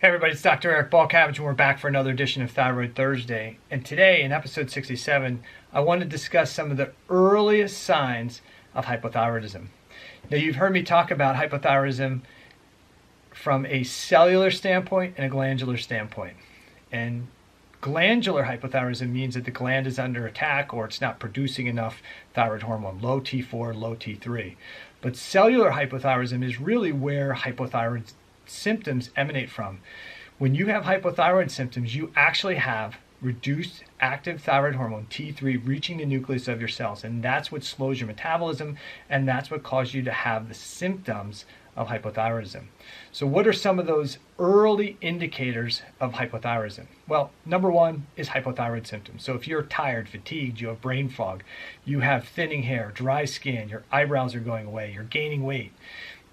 Hey everybody, it's Dr. Eric Balcavage, and we're back for another edition of Thyroid Thursday. And today, in episode 67, I want to discuss some of the earliest signs of hypothyroidism. Now, you've heard me talk about hypothyroidism from a cellular standpoint and a glandular standpoint. And glandular hypothyroidism means that the gland is under attack or it's not producing enough thyroid hormone, low T4, low T3. But cellular hypothyroidism is really where hypothyroid symptoms emanate from. When you have hypothyroid symptoms, you actually have reduced active thyroid hormone T3 reaching the nucleus of your cells, and that's what slows your metabolism, and that's what causes you to have the symptoms of hypothyroidism. So what are some of those early indicators of hypothyroidism? Well, number one is hypothyroid symptoms. So if you're tired, fatigued, you have brain fog, you have thinning hair, dry skin, your eyebrows are going away, you're gaining weight,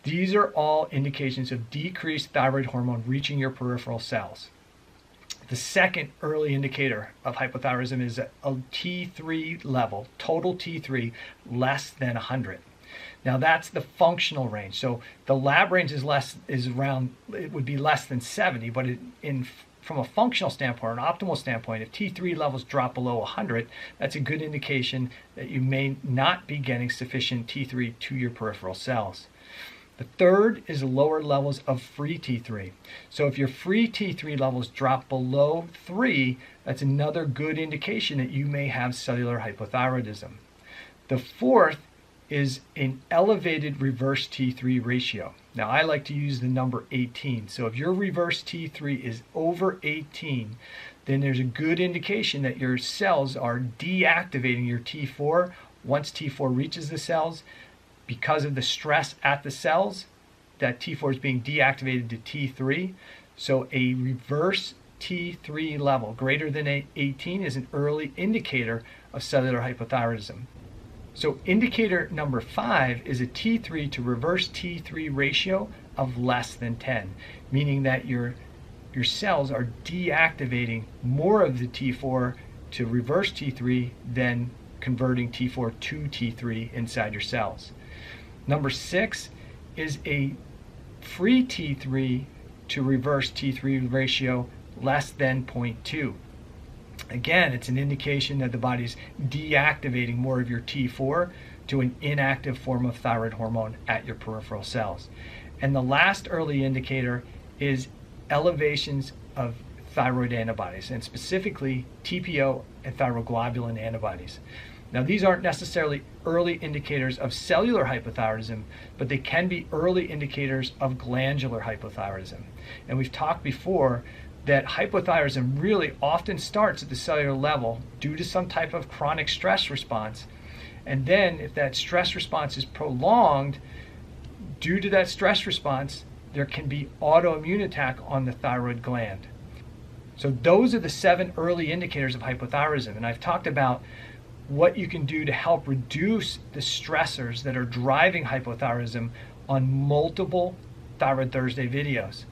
these are all indications of decreased thyroid hormone reaching your peripheral cells. The second early indicator of hypothyroidism is a T3 level, total T3, less than 100. Now that's the functional range. So the lab range it would be less than 70, but from a functional standpoint, or an optimal standpoint, if T3 levels drop below 100, that's a good indication that you may not be getting sufficient T3 to your peripheral cells. The third is lower levels of free T3. So if your free T3 levels drop below 3, that's another good indication that you may have cellular hypothyroidism. The fourth is an elevated reverse T3 ratio. Now I like to use the number 18. So if your reverse T3 is over 18, then there's a good indication that your cells are deactivating your T4. Once T4 reaches the cells, because of the stress at the cells, that T4 is being deactivated to T3. So a reverse T3 level greater than 18 is an early indicator of cellular hypothyroidism. So indicator number 5 is a T3 to reverse T3 ratio of less than 10, meaning that your cells are deactivating more of the T4 to reverse T3 than converting T4 to T3 inside your cells. Number 6 is a free T3 to reverse T3 ratio less than 0.2. Again, it's an indication that the body's deactivating more of your T4 to an inactive form of thyroid hormone at your peripheral cells. And the last early indicator is elevations of thyroid antibodies, and specifically TPO and thyroglobulin antibodies. Now, these aren't necessarily early indicators of cellular hypothyroidism, but they can be early indicators of glandular hypothyroidism. And we've talked before that hypothyroidism really often starts at the cellular level due to some type of chronic stress response. And then if that stress response is prolonged, due to that stress response, there can be autoimmune attack on the thyroid gland. So those are the 7 early indicators of hypothyroidism. And I've talked about what you can do to help reduce the stressors that are driving hypothyroidism on multiple Thyroid Thursday videos.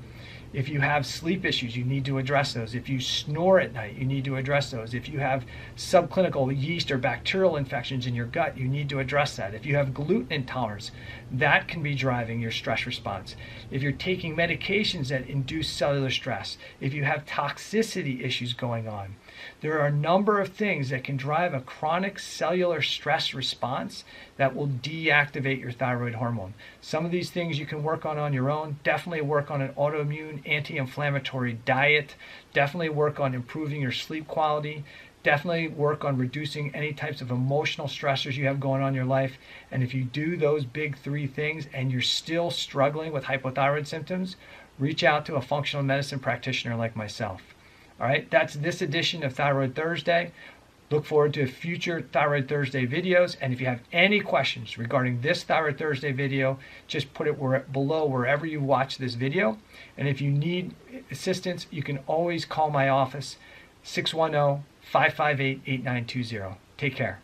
If you have sleep issues, you need to address those. If you snore at night, you need to address those. If you have subclinical yeast or bacterial infections in your gut, you need to address that. If you have gluten intolerance, that can be driving your stress response. If you're taking medications that induce cellular stress, if you have toxicity issues going on, there are a number of things that can drive a chronic cellular stress response that will deactivate your thyroid hormone. Some of these things you can work on your own. Definitely work on an autoimmune anti-inflammatory diet. Definitely work on improving your sleep quality. Definitely work on reducing any types of emotional stressors you have going on in your life. And if you do those big 3 things and you're still struggling with hypothyroid symptoms, reach out to a functional medicine practitioner like myself. All right, that's this edition of Thyroid Thursday. Look forward to future Thyroid Thursday videos. And if you have any questions regarding this Thyroid Thursday video, just put it below wherever you watch this video. And if you need assistance, you can always call my office, 610-558-8920. Take care.